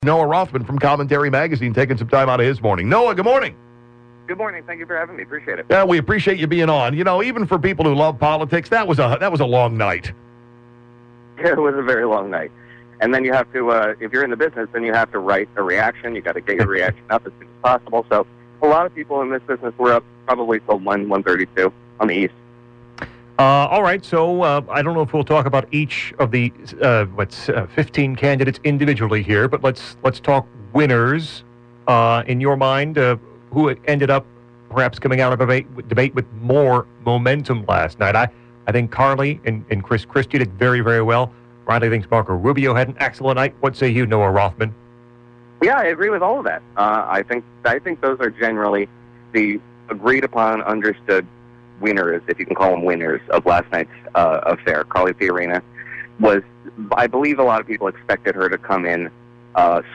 Noah Rothman from Commentary Magazine taking some time out of his morning. Noah, good morning. Good morning. Thank you for having me. Appreciate it. Yeah, we appreciate you being on. You know, even for people who love politics, that was a long night. It was a very long night. And then you have to, if you're in the business, then you have to write a reaction. You got to get your reaction up as soon as possible. So a lot of people in this business were up probably till 1:32 on the East. All right, so I don't know if we'll talk about each of the 15 candidates individually here, but let's talk winners. In your mind, who ended up perhaps coming out of a debate with more momentum last night? I think Carly and Christie did very, very well. Riley thinks Marco Rubio had an excellent night. What say you, Noah Rothman? Yeah, I agree with all of that. I think those are generally the agreed upon, understood winners, if you can call them winners, of last night's affair. Carly Fiorina was, I believe a lot of people expected her to come in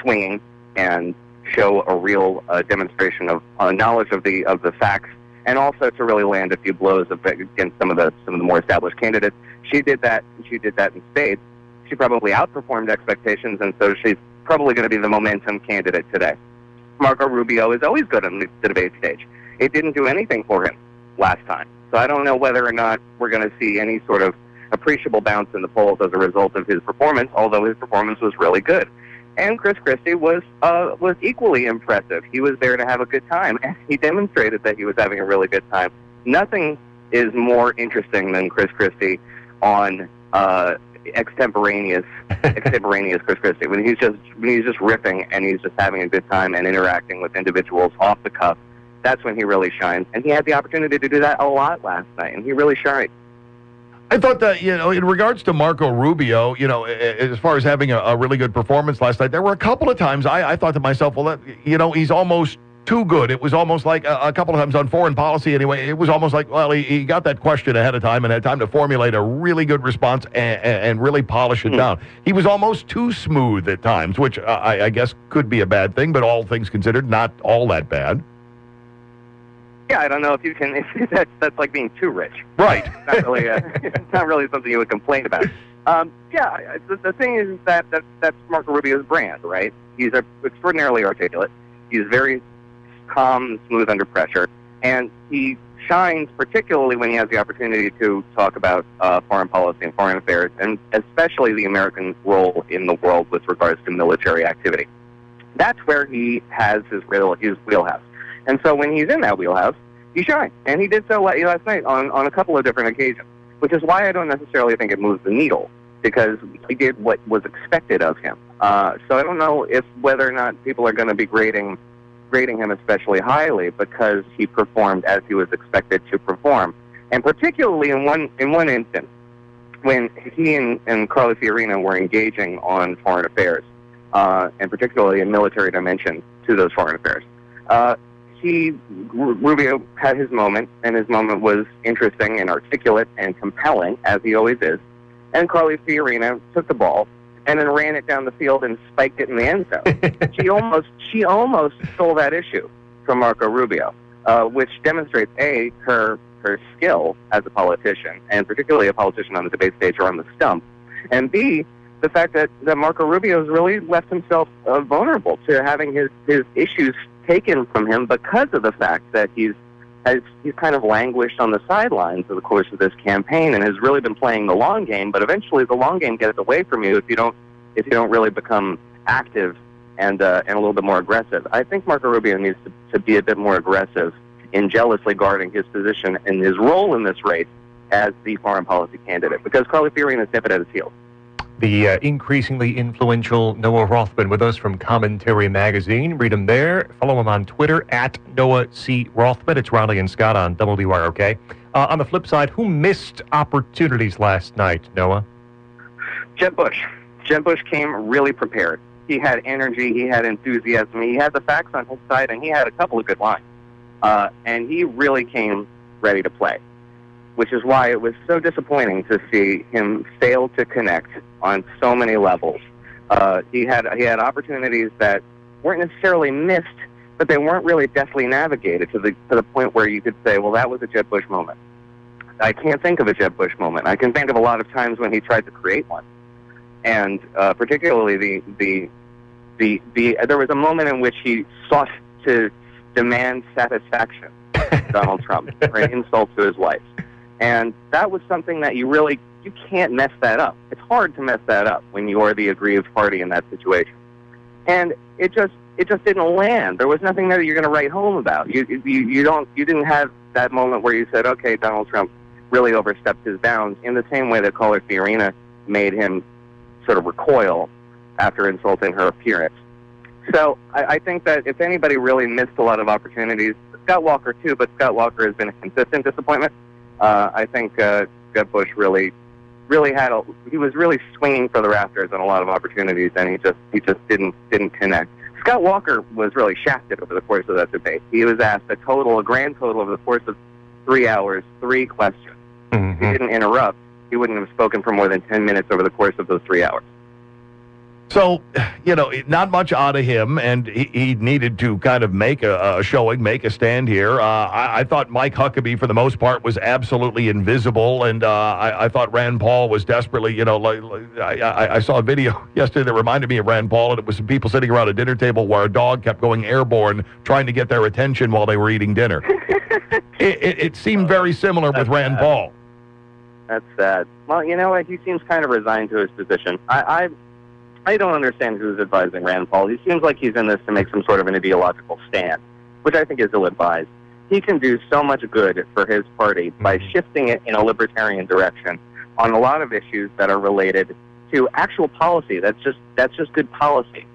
swinging and show a real demonstration of knowledge of the facts, and also to really land a few blows against some of the more established candidates. She did that. She did that in spades. She probably outperformed expectations, and so she's probably going to be the momentum candidate today. Marco Rubio is always good on the debate stage. It didn't do anything for him last time. So I don't know whether or not we're going to see any sort of appreciable bounce in the polls as a result of his performance, although his performance was really good. And Christie was equally impressive. He was there to have a good time, and he demonstrated that he was having a really good time. Nothing is more interesting than Christie on extemporaneous Christie. When he's just riffing and he's just having a good time and interacting with individuals off the cuff. That's when he really shines. And he had the opportunity to do that a lot last night, and he really shined. I thought that, you know, in regards to Marco Rubio, you know, as far as having a really good performance last night, there were a couple of times I thought to myself, well, that, you know, he's almost too good. It was almost like a couple of times on foreign policy anyway, it was almost like, well, he got that question ahead of time and had time to formulate a really good response and really polish it down. He was almost too smooth at times, which I guess could be a bad thing, but all things considered, not all that bad. Yeah, I don't know if you can. That's like being too rich, right? It's not really something you would complain about. Yeah, the thing is that's Marco Rubio's brand, right? He's extraordinarily articulate. He's very calm and smooth under pressure, and he shines particularly when he has the opportunity to talk about foreign policy and foreign affairs, and especially the American role in the world with regards to military activity. That's where he has his wheelhouse. And so when he's in that wheelhouse, he shines. And he did so last night on a couple of different occasions, which is why I don't necessarily think it moves the needle, because he did what was expected of him. So I don't know whether or not people are going to be grading him especially highly because he performed as he was expected to perform. And particularly in one instance, when he and Carly Fiorina were engaging on foreign affairs, and particularly a military dimension to those foreign affairs. Rubio had his moment, and his moment was interesting and articulate and compelling, as he always is. And Carly Fiorina took the ball and then ran it down the field and spiked it in the end zone. She almost stole that issue from Marco Rubio, which demonstrates her skill as a politician, and particularly a politician on the debate stage or on the stump, and B, the fact that Marco Rubio has really left himself vulnerable to having his issues taken from him because of the fact that he's kind of languished on the sidelines over the course of this campaign and has really been playing the long game. But eventually, the long game gets away from you if you don't really become active and a little bit more aggressive. I think Marco Rubio needs to be a bit more aggressive in jealously guarding his position and his role in this race as the foreign policy candidate, because Carly Fiorina is nipping at his heels. The increasingly influential Noah Rothman with us from Commentary Magazine. Read him there. Follow him on Twitter at Noah C. Rothman. It's Riley and Scott on WROK. On the flip side, who missed opportunities last night, Noah? Jeb Bush. Jeb Bush came really prepared. He had energy. He had enthusiasm. He had the facts on his side, and he had a couple of good lines. And he really came ready to play, which is why it was so disappointing to see him fail to connect on so many levels. He had opportunities that weren't necessarily missed, but they weren't really deftly navigated to the point where you could say, well, that was a Jeb Bush moment. I can't think of a Jeb Bush moment. I can think of a lot of times when he tried to create one, and particularly the there was a moment in which he sought to demand satisfaction, Donald Trump, for an insult to his wife. And that was something that you can't mess that up. It's hard to mess that up when you're the aggrieved party in that situation. And it just didn't land. There was nothing there you're going to write home about. You didn't have that moment where you said, okay, Donald Trump really overstepped his bounds, in the same way that caller Fiorina made him sort of recoil after insulting her appearance. So I think that if anybody really missed a lot of opportunities, Scott Walker too, but Scott Walker has been a consistent disappointment. I think Jeb Bush really he was really swinging for the rafters on a lot of opportunities, and he just didn't connect. Scott Walker was really shafted over the course of that debate. He was asked a grand total over the course of 3 hours, 3 questions. Mm-hmm. If he didn't interrupt, he wouldn't have spoken for more than 10 minutes over the course of those 3 hours. So, not much out of him, and he needed to kind of make a showing, make a stand here. I thought Mike Huckabee, for the most part, was absolutely invisible, and I thought Rand Paul was desperately, I saw a video yesterday that reminded me of Rand Paul, and it was some people sitting around a dinner table where a dog kept going airborne, trying to get their attention while they were eating dinner. It seemed very similar with Rand Paul. That's sad. Well, you know what? He seems kind of resigned to his position. I don't understand who's advising Rand Paul. He seems like he's in this to make some sort of an ideological stand, which I think is ill-advised. He can do so much good for his party by shifting it in a libertarian direction on a lot of issues that are related to actual policy. That's just good policy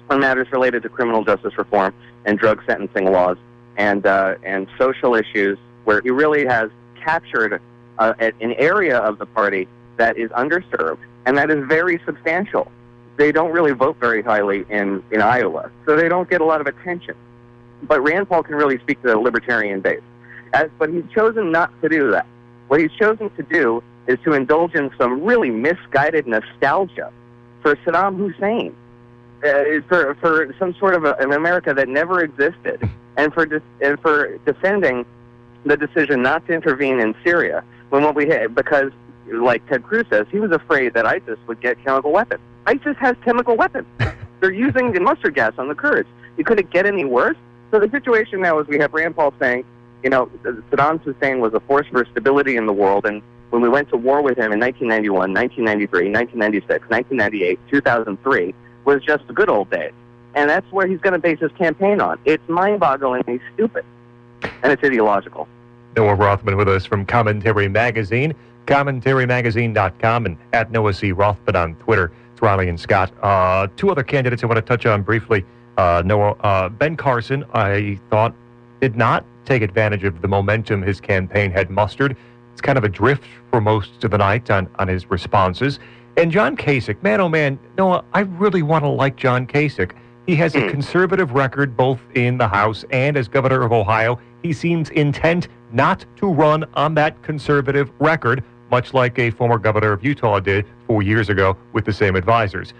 on matters related to criminal justice reform and drug sentencing laws and social issues, where he really has captured an area of the party that is underserved and that is very substantial. They don't really vote very highly in Iowa, so they don't get a lot of attention. But Rand Paul can really speak to the libertarian base. But he's chosen not to do that. What he's chosen to do is to indulge in some really misguided nostalgia for Saddam Hussein, for some sort of an America that never existed, and for defending the decision not to intervene in Syria, because, like Ted Cruz says, he was afraid that ISIS would get chemical weapons. ISIS has chemical weapons. They're using the mustard gas on the Kurds. You couldn't get any worse. So the situation now is we have Rand Paul saying, Saddam Hussein was a force for stability in the world, and when we went to war with him in 1991, 1993, 1996, 1998, 2003, was just the good old days. And that's where he's going to base his campaign on. It's mind-boggling, he's stupid, and it's ideological. Noah Rothman with us from Commentary Magazine, commentarymagazine.com, and at Noah C. Rothman on Twitter. It's Riley and Scott. 2 other candidates I want to touch on briefly. Noah, Ben Carson, I thought, did not take advantage of the momentum his campaign had mustered. It's kind of adrift for most of the night on his responses. And John Kasich, man, oh man, Noah, I really want to like John Kasich. He has a conservative record both in the House and as governor of Ohio. He seems intent not to run on that conservative record, much like a former governor of Utah did 4 years ago with the same advisors.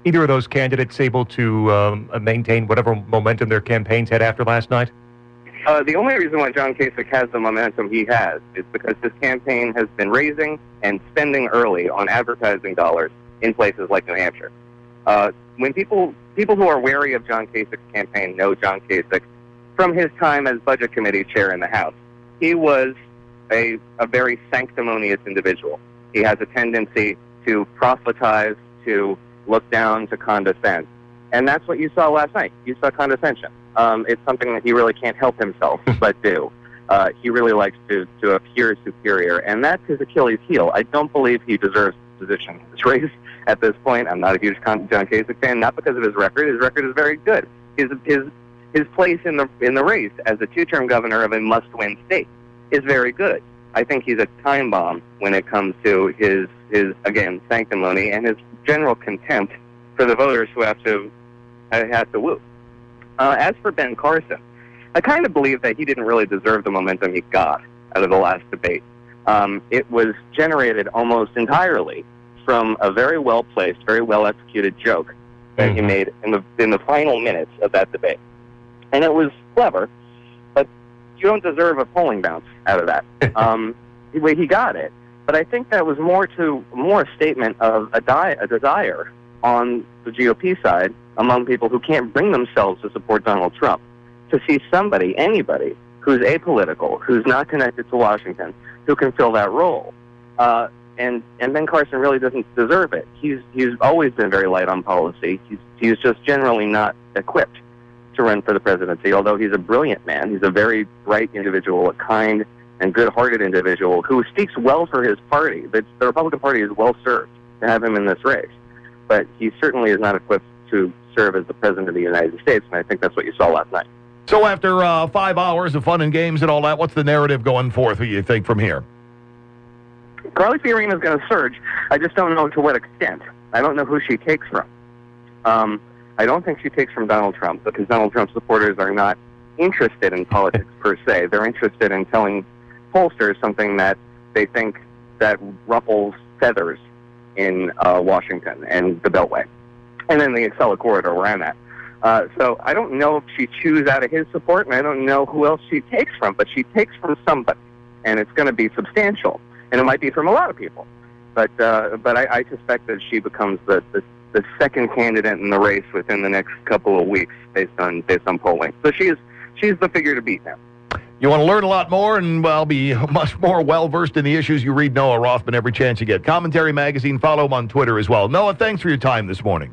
Either of those candidates able to maintain whatever momentum their campaigns had after last night? The only reason why John Kasich has the momentum he has is because his campaign has been raising and spending early on advertising dollars in places like New Hampshire. When people who are wary of John Kasich's campaign know John Kasich from his time as Budget Committee chair in the House. He was a very sanctimonious individual. He has a tendency to proselytize, to look down, to condescend. And that's what you saw last night. You saw condescension. It's something that he really can't help himself but do. He really likes to appear superior, and that's his Achilles heel. I don't believe he deserves the position in this race at this point. I'm not a huge John Kasich fan, not because of his record. His record is very good. His place in the race as a 2-term governor of a must-win state is very good. I think he's a time bomb when it comes to his again, sanctimony and his general contempt for the voters who have to woo. As for Ben Carson, I kind of believe that he didn't really deserve the momentum he got out of the last debate. It was generated almost entirely from a very well-placed, very well-executed joke that he made in the final minutes of that debate. And it was clever, but you don't deserve a polling bounce out of that. He got it, but I think that was more a statement of a desire on the GOP side, among people who can't bring themselves to support Donald Trump, to see somebody, anybody, who's apolitical, who's not connected to Washington, who can fill that role. And Ben Carson really doesn't deserve it. He's always been very light on policy. He's just generally not equipped to run for the presidency, although he's a brilliant man. He's a very bright individual, a kind and good-hearted individual who speaks well for his party. The Republican Party is well served to have him in this race. But he certainly is not equipped to serve as the president of the United States, and I think that's what you saw last night. So after 5 hours of fun and games and all that, what's the narrative going forth, you think, from here? Carly Fiorina is going to surge. I just don't know to what extent. I don't know who she takes from. I don't think she takes from Donald Trump, because Donald Trump supporters are not interested in politics per se. They're interested in telling pollsters something that they think that ruffles feathers in Washington and the Beltway. And then the Acela corridor around that. So I don't know if she chews out of his support, and I don't know who else she takes from, but she takes from somebody, and it's going to be substantial. And it might be from a lot of people. But I suspect that she becomes the second candidate in the race within the next couple of weeks based on polling. So she's the figure to beat now. You want to learn a lot more and, well, be much more well-versed in the issues, you read Noah Rothman every chance you get. Commentary Magazine, follow him on Twitter as well. Noah, thanks for your time this morning.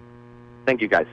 Thank you, guys.